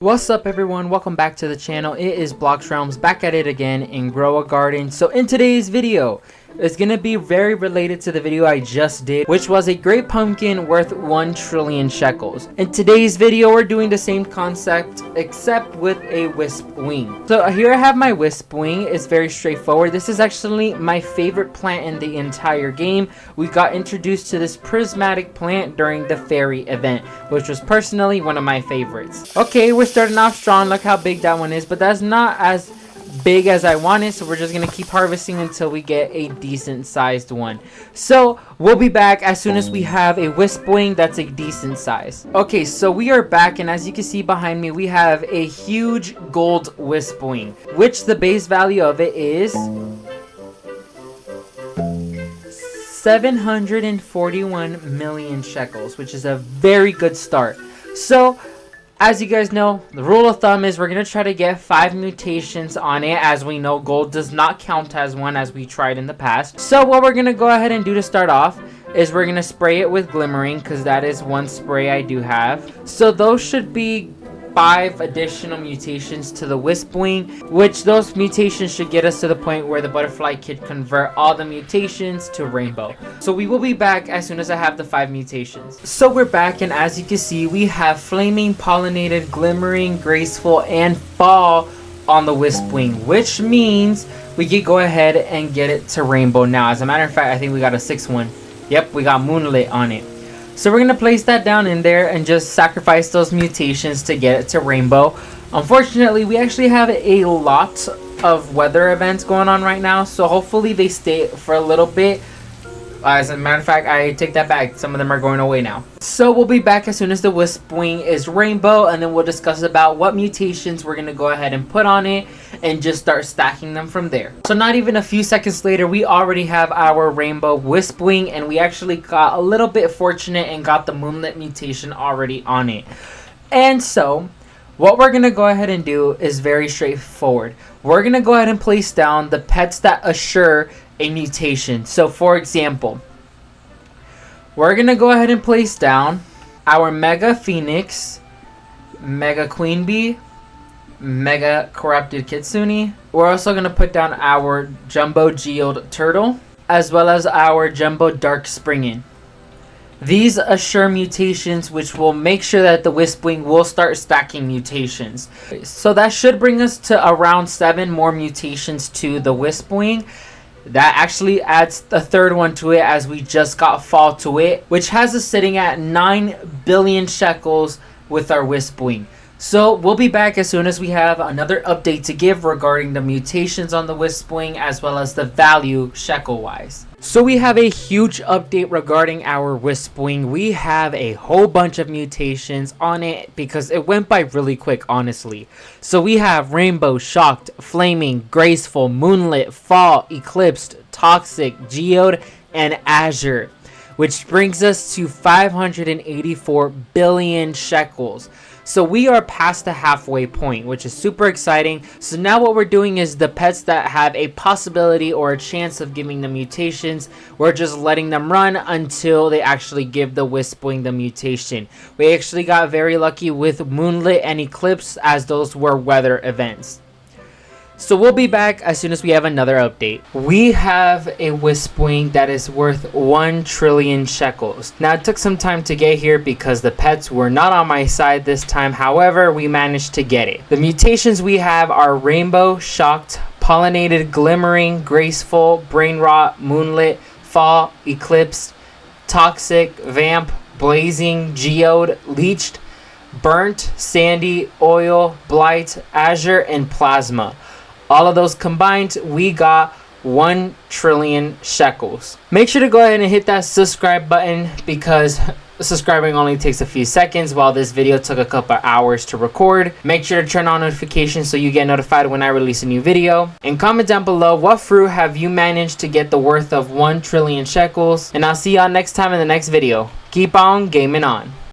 What's up everyone, welcome back to the channel. It is Blox Realms back at it again in Grow a Garden. So in today's video, it's gonna be very related to the video I just did, which was a great pumpkin worth 1 trillion shekels. In today's video, we're doing the same concept except with a Wispwing. So here I have my Wispwing. It's very straightforward. This is actually my favorite plant in the entire game. We got introduced to this prismatic plant during the fairy event, which was personally one of my favorites. Okay, we're starting off strong. Look how big that one is, but that's not as big as I wanted, so we're just gonna keep harvesting until we get a decent sized one. So we'll be back as soon as we have a Wispwing that's a decent size. Okay, so we are back, and as you can see behind me, we have a huge gold Wispwing, which the base value of it is 741 million shekels, which is a very good start. So as you guys know, the rule of thumb is we're going to try to get 5 mutations on it. As we know, gold does not count as one, as we tried in the past. So what we're going to go ahead and do to start off is we're going to spray it with glimmering, because that is one spray I do have. So those should be 5 additional mutations to the Wispwing, which those mutations should get us to the point where the butterfly could convert all the mutations to rainbow. So we will be back as soon as I have the 5 mutations. So we're back, and as you can see, we have flaming, pollinated, glimmering, graceful, and fall on the Wispwing, which means we could go ahead and get it to rainbow now. As a matter of fact, I think we got a 6th one. Yep, we got moonlit on it. So we're going to place that down in there and just sacrifice those mutations to get it to rainbow. Unfortunately, we actually have a lot of weather events going on right now, so hopefully they stay for a little bit. As a matter of fact, I take that back. Some of them are going away now. So we'll be back as soon as the Wispwing is rainbow, and then we'll discuss about what mutations we're going to go ahead and put on it and just start stacking them from there. So not even a few seconds later, we already have our rainbow Wispwing, and we actually got a little bit fortunate and got the moonlit mutation already on it. And so what we're going to go ahead and do is very straightforward. We're going to go ahead and place down the pets that assure a mutation. So for example, we're gonna go ahead and place down our Mega Phoenix, Mega Queen Bee, Mega Corrupted Kitsune. We're also gonna put down our Jumbo Geode Turtle, as well as our Jumbo Dark Springin. These assure mutations, which will make sure that the Wispwing will start stacking mutations. So that should bring us to around 7 more mutations to the Wispwing. That actually adds the 3rd one to it, as we just got fall to it, which has us sitting at 9 billion shekels with our Wispwing. So we'll be back as soon as we have another update to give regarding the mutations on the Wispwing, as well as the value shekel wise. So we have a huge update regarding our Wispwing. We have a whole bunch of mutations on it because it went by really quick, honestly. So we have Rainbow, Shocked, Flaming, Graceful, Moonlit, Fall, Eclipsed, Toxic, Geode, and Azure, which brings us to 584 billion shekels. So we are past the halfway point, which is super exciting. So now what we're doing is the pets that have a possibility or a chance of giving the mutations, we're just letting them run until they actually give the Wispwing the mutation. We actually got very lucky with Moonlit and Eclipse, as those were weather events. So we'll be back as soon as we have another update. We have a Wispwing that is worth 1 trillion shekels. Now it took some time to get here because the pets were not on my side this time. However, we managed to get it. The mutations we have are Rainbow, Shocked, Pollinated, Glimmering, Graceful, Brain Rot, Moonlit, Fall, Eclipsed, Toxic, Vamp, Blazing, Geode, Leeched, Burnt, Sandy, Oil, Blight, Azure, and Plasma. All of those combined, we got 1 trillion shekels. Make sure to go ahead and hit that subscribe button, because subscribing only takes a few seconds, while this video took a couple hours to record. Make sure to turn on notifications so you get notified when I release a new video. And comment down below, what fruit have you managed to get the worth of 1 trillion shekels? And I'll see y'all next time in the next video. Keep on gaming on.